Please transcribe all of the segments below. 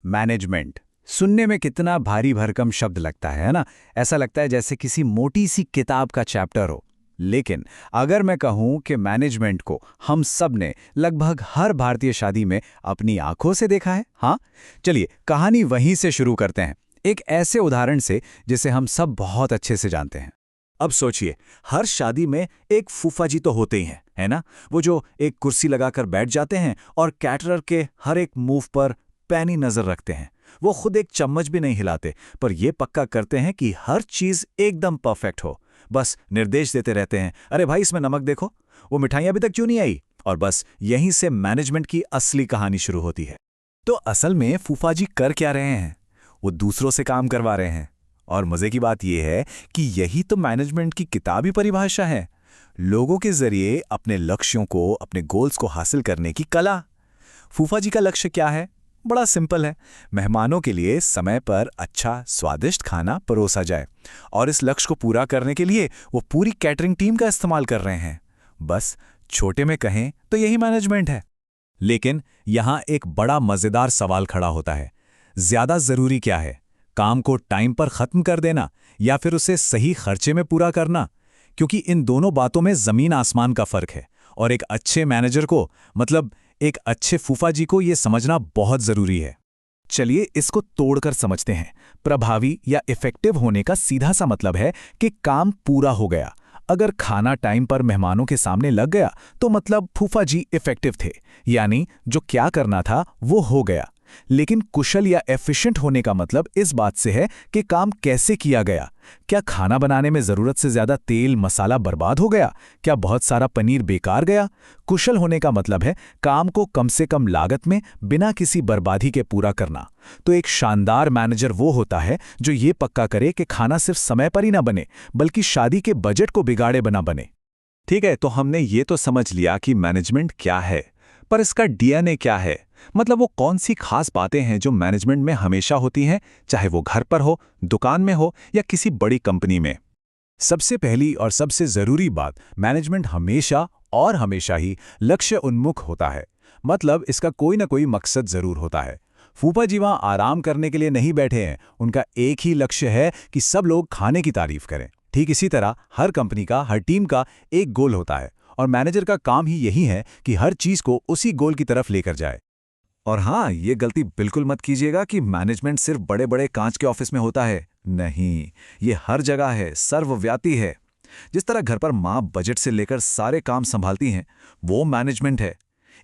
Management सुनने में कितना भारी भरकम शब्द लगता है ना। ऐसा लगता है जैसे किसी मोटी सी किताब का चैप्टर हो। लेकिन अगर मैं कहूं कि मैनेजमेंट को हम सब ने लगभग हर भारतीय शादी में अपनी आंखों से देखा है। हाँ, चलिए कहानी वहीं से शुरू करते हैं, एक ऐसे उदाहरण से जिसे हम सब बहुत अच्छे से जानते हैं। अब सोचिए, हर शादी में एक फूफा जी तो होते ही हैं, है ना। वो जो एक कुर्सी लगाकर बैठ जाते हैं और कैटरर के हर एक मूव पर पैनी नजर रखते हैं। वो खुद एक चम्मच भी नहीं हिलाते, पर ये पक्का करते हैं कि हर चीज एकदम परफेक्ट हो। बस निर्देश देते रहते हैं, अरे भाई इसमें नमक देखो, वो मिठाई अभी तक क्यों नहीं आई। और बस यहीं से मैनेजमेंट की असली कहानी शुरू होती है। तो असल में फूफा जी कर क्या रहे हैं? वो दूसरों से काम करवा रहे हैं। और मजे की बात यह है कि यही तो मैनेजमेंट की किताबी परिभाषा है, लोगों के जरिए अपने लक्ष्यों को, अपने गोल्स को हासिल करने की कला। फूफा जी का लक्ष्य क्या है? बड़ा सिंपल है, मेहमानों के लिए समय पर अच्छा स्वादिष्ट खाना परोसा जाए। और इस लक्ष्य को पूरा करने के लिए वो पूरी कैटरिंग टीम का इस्तेमाल कर रहे हैं। बस छोटे में कहें तो यही मैनेजमेंट है। लेकिन यहां एक बड़ा मजेदार सवाल खड़ा होता है, ज्यादा जरूरी क्या है, काम को टाइम पर खत्म कर देना या फिर उसे सही खर्चे में पूरा करना? क्योंकि इन दोनों बातों में जमीन आसमान का फर्क है। और एक अच्छे मैनेजर को, मतलब एक अच्छे फूफा जी को, यह समझना बहुत जरूरी है। चलिए इसको तोड़कर समझते हैं। प्रभावी या इफेक्टिव होने का सीधा सा मतलब है कि काम पूरा हो गया। अगर खाना टाइम पर मेहमानों के सामने लग गया तो मतलब फूफा जी इफेक्टिव थे, यानी जो क्या करना था वो हो गया। लेकिन कुशल या एफिशिएंट होने का मतलब इस बात से है कि काम कैसे किया गया। क्या खाना बनाने में जरूरत से ज्यादा तेल मसाला बर्बाद हो गया? क्या बहुत सारा पनीर बेकार गया? कुशल होने का मतलब है काम को कम से कम लागत में बिना किसी बर्बादी के पूरा करना। तो एक शानदार मैनेजर वो होता है जो ये पक्का करे कि खाना सिर्फ समय पर ही ना बने, बल्कि शादी के बजट को बिगाड़े बना बने। ठीक है, तो हमने ये तो समझ लिया कि मैनेजमेंट क्या है, पर इसका डीएनए क्या है? मतलब वो कौन सी खास बातें हैं जो मैनेजमेंट में हमेशा होती हैं, चाहे वो घर पर हो, दुकान में हो या किसी बड़ी कंपनी में। सबसे पहली और सबसे जरूरी बात, मैनेजमेंट हमेशा और हमेशा ही लक्ष्य उन्मुख होता है। मतलब इसका कोई ना कोई मकसद जरूर होता है। फूफा जी वहां आराम करने के लिए नहीं बैठे हैं, उनका एक ही लक्ष्य है कि सब लोग खाने की तारीफ करें। ठीक इसी तरह हर कंपनी का, हर टीम का एक गोल होता है, और मैनेजर का काम ही यही है कि हर चीज को उसी गोल की तरफ लेकर जाए। और हाँ, ये गलती बिल्कुल मत कीजिएगा कि मैनेजमेंट सिर्फ बड़े बड़े कांच के ऑफिस में होता है। नहीं, ये हर जगह है, सर्वव्यापी है। जिस तरह घर पर माँ बजट से लेकर सारे काम संभालती हैं, वो मैनेजमेंट है।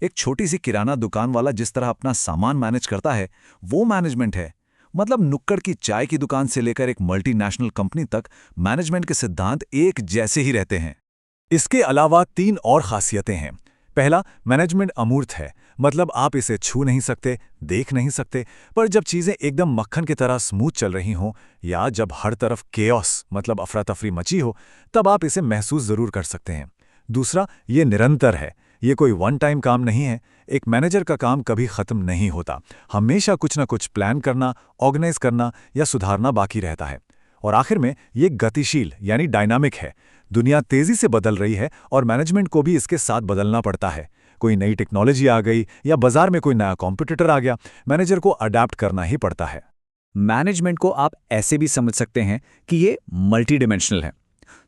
एक छोटी सी किराना दुकान वाला जिस तरह अपना सामान मैनेज करता है, वो मैनेजमेंट है। मतलब नुक्कड़ की चाय की दुकान से लेकर एक मल्टीनेशनल कंपनी तक मैनेजमेंट के सिद्धांत एक जैसे ही रहते हैं। इसके अलावा 3 और खासियतें हैं। पहला, मैनेजमेंट अमूर्त है, मतलब आप इसे छू नहीं सकते, देख नहीं सकते, पर जब चीजें एकदम मक्खन की तरह स्मूथ चल रही हों या जब हर तरफ केओस मतलब अफरा तफरी मची हो, तब आप इसे महसूस जरूर कर सकते हैं। दूसरा, ये निरंतर है, ये कोई वन टाइम काम नहीं है। एक मैनेजर का काम कभी खत्म नहीं होता, हमेशा कुछ ना कुछ प्लान करना, ऑर्गेनाइज करना या सुधारना बाकी रहता है। और आखिर में ये गतिशील यानी डायनामिक है। दुनिया तेजी से बदल रही है और मैनेजमेंट को भी इसके साथ बदलना पड़ता है। कोई नई टेक्नोलॉजी आ गई या बाजार में कोई नया कॉम्पिटिटर आ गया, मैनेजर को अडैप्ट करना ही पड़ता है। मैनेजमेंट को आप ऐसे भी समझ सकते हैं कि ये मल्टी डिमेंशनल है।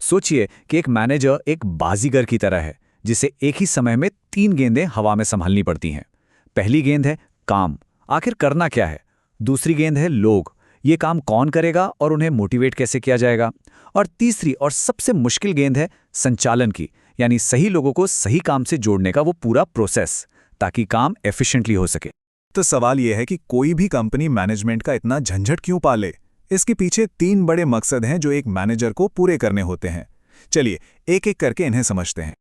सोचिए कि एक मैनेजर एक बाजीगर की तरह है, जिसे एक ही समय में 3 गेंदें हवा में संभालनी पड़ती हैं। पहली गेंद है काम, आखिर करना क्या है। दूसरी गेंद है लोग, ये काम कौन करेगा और उन्हें मोटिवेट कैसे किया जाएगा। और तीसरी और सबसे मुश्किल गेंद है संचालन की, यानी सही लोगों को सही काम से जोड़ने का वो पूरा प्रोसेस, ताकि काम एफिशिएंटली हो सके। तो सवाल यह है कि कोई भी कंपनी मैनेजमेंट का इतना झंझट क्यों पाले? इसके पीछे 3 बड़े मकसद हैं जो एक मैनेजर को पूरे करने होते हैं। चलिए एक एक करके इन्हें समझते हैं।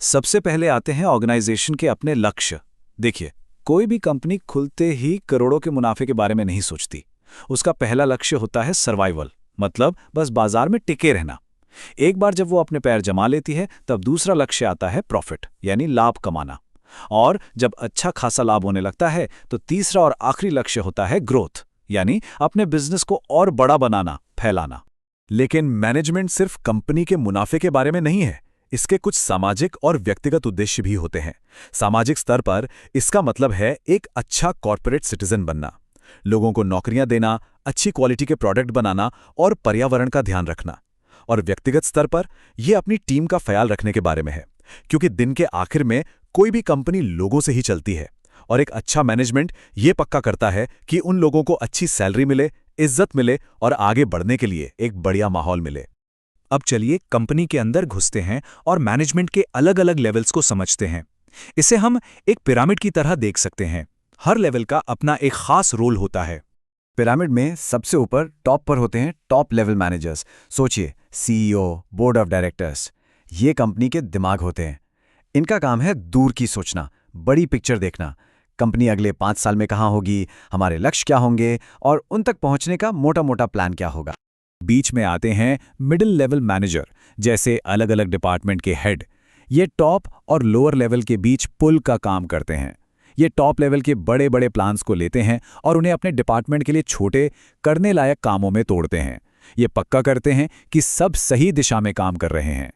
सबसे पहले आते हैं ऑर्गेनाइजेशन के अपने लक्ष्य। देखिए, कोई भी कंपनी खुलते ही करोड़ों के मुनाफे के बारे में नहीं सोचती। उसका पहला लक्ष्य होता है सर्वाइवल, मतलब बस बाजार में टिके रहना। एक बार जब वो अपने पैर जमा लेती है, तब दूसरा लक्ष्य आता है प्रॉफिट, यानी लाभ कमाना। और जब अच्छा खासा लाभ होने लगता है तो तीसरा और आखिरी लक्ष्य होता है ग्रोथ, यानी अपने बिजनेस को और बड़ा बनाना, फैलाना। लेकिन मैनेजमेंट सिर्फ कंपनी के मुनाफे के बारे में नहीं है, इसके कुछ सामाजिक और व्यक्तिगत उद्देश्य भी होते हैं। सामाजिक स्तर पर इसका मतलब है एक अच्छा कॉर्पोरेट सिटीजन बनना, लोगों को नौकरियां देना, अच्छी क्वालिटी के प्रोडक्ट बनाना और पर्यावरण का ध्यान रखना। और व्यक्तिगत स्तर पर यह अपनी टीम का ख्याल रखने के बारे में है, क्योंकि दिन के आखिर में कोई भी कंपनी लोगों से ही चलती है। और एक अच्छा मैनेजमेंट ये पक्का करता है कि उन लोगों को अच्छी सैलरी मिले, इज्जत मिले और आगे बढ़ने के लिए एक बढ़िया माहौल मिले। अब चलिए कंपनी के अंदर घुसते हैं और मैनेजमेंट के अलग-अलग लेवल्स को समझते हैं। इसे हम एक पिरामिड की तरह देख सकते हैं। हर लेवल का अपना एक खास रोल होता है। पिरामिड में सबसे ऊपर टॉप पर होते हैं टॉप लेवल मैनेजर्स। सोचिए, सीईओ, बोर्ड ऑफ डायरेक्टर्स, ये कंपनी के दिमाग होते हैं। इनका काम है दूर की सोचना, बड़ी पिक्चर देखना। कंपनी अगले 5 साल में कहाँ होगी, हमारे लक्ष्य क्या होंगे और उन तक पहुंचने का मोटा-मोटा प्लान क्या होगा। बीच में आते हैं मिडिल लेवल मैनेजर, जैसे अलग-अलग डिपार्टमेंट के हेड। ये टॉप और लोअर लेवल के बीच पुल का काम करते हैं। ये टॉप लेवल के बड़े बड़े प्लान्स को लेते हैं और उन्हें अपने डिपार्टमेंट के लिए छोटे, करने लायक कामों में तोड़ते हैं। ये पक्का करते हैं कि सब सही दिशा में काम कर रहे हैं।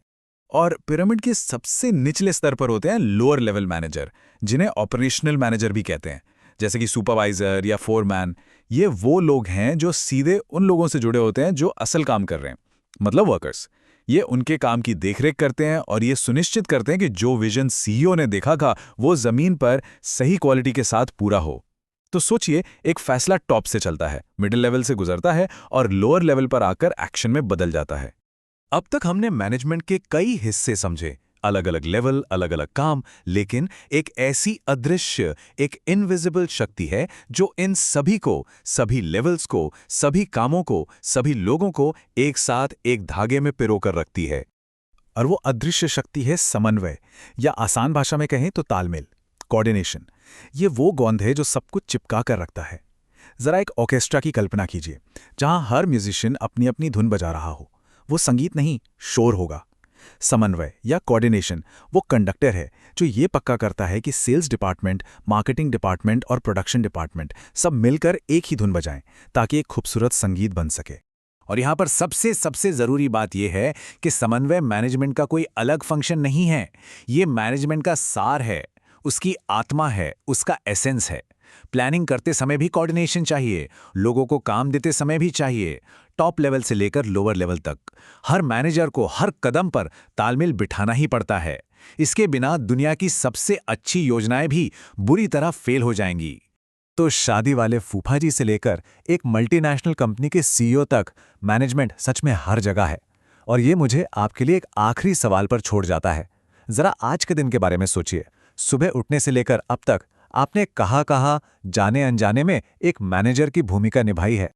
और पिरामिड के सबसे निचले स्तर पर होते हैं लोअर लेवल मैनेजर, जिन्हें ऑपरेशनल मैनेजर भी कहते हैं, जैसे कि सुपरवाइजर या फोरमैन। ये वो लोग हैं जो सीधे उन लोगों से जुड़े होते हैं जो असल काम कर रहे हैं, मतलब वर्कर्स। ये उनके काम की देखरेख करते हैं और ये सुनिश्चित करते हैं कि जो विजन सीईओ ने देखा था वो जमीन पर सही क्वालिटी के साथ पूरा हो। तो सोचिए, एक फैसला टॉप से चलता है, मिडिल लेवल से गुजरता है और लोअर लेवल पर आकर एक्शन में बदल जाता है। अब तक हमने मैनेजमेंट के कई हिस्से समझे, अलग अलग लेवल, अलग अलग काम, लेकिन एक ऐसी अदृश्य, एक इनविजिबल शक्ति है जो इन सभी को, सभी लेवल्स को, सभी कामों को, सभी लोगों को एक साथ एक धागे में पिरोकर रखती है। और वो अदृश्य शक्ति है समन्वय, या आसान भाषा में कहें तो तालमेल, कोऑर्डिनेशन। ये वो गोंद है जो सब कुछ चिपका कर रखता है। जरा एक ऑर्केस्ट्रा की कल्पना कीजिए, जहां हर म्यूजिशियन अपनी अपनी धुन बजा रहा हो। वो संगीत नहीं, शोर होगा। समन्वय या कोऑर्डिनेशन वो कंडक्टर है जो ये पक्का करता है कि सेल्स डिपार्टमेंट, मार्केटिंग डिपार्टमेंट और प्रोडक्शन डिपार्टमेंट सब मिलकर एक ही धुन बजाएं, ताकि एक खूबसूरत संगीत बन सके। और यहाँ पर सबसे ज़रूरी बात यह है कि समन्वय मैनेजमेंट का कोई अलग फंक्शन नहीं है। ये मैनेजमेंट का सार है, उसकी आत्मा है, उसका एसेंस है। प्लानिंग करते समय भी कोऑर्डिनेशन चाहिए, लोगों को काम देते समय भी चाहिए, टॉप लेवल से लेकर लोअर लेवल तक। हर मैनेजर को हर कदम पर तालमेल बिठाना ही पड़ता है। इसके बिना दुनिया की सबसे अच्छी योजनाएं भी बुरी तरह फेल हो जाएंगी। तो शादी वाले फूफा जी से लेकर एक मल्टीनेशनल कंपनी के सीईओ तक मैनेजमेंट सच में हर जगह है। और ये मुझे आपके लिए एक आखिरी सवाल पर छोड़ जाता है। जरा आज के दिन के बारे में सोचिए। सुबह उठने से लेकर अब तक आपने कहाँ-कहाँ जाने अनजाने में एक मैनेजर की भूमिका निभाई है।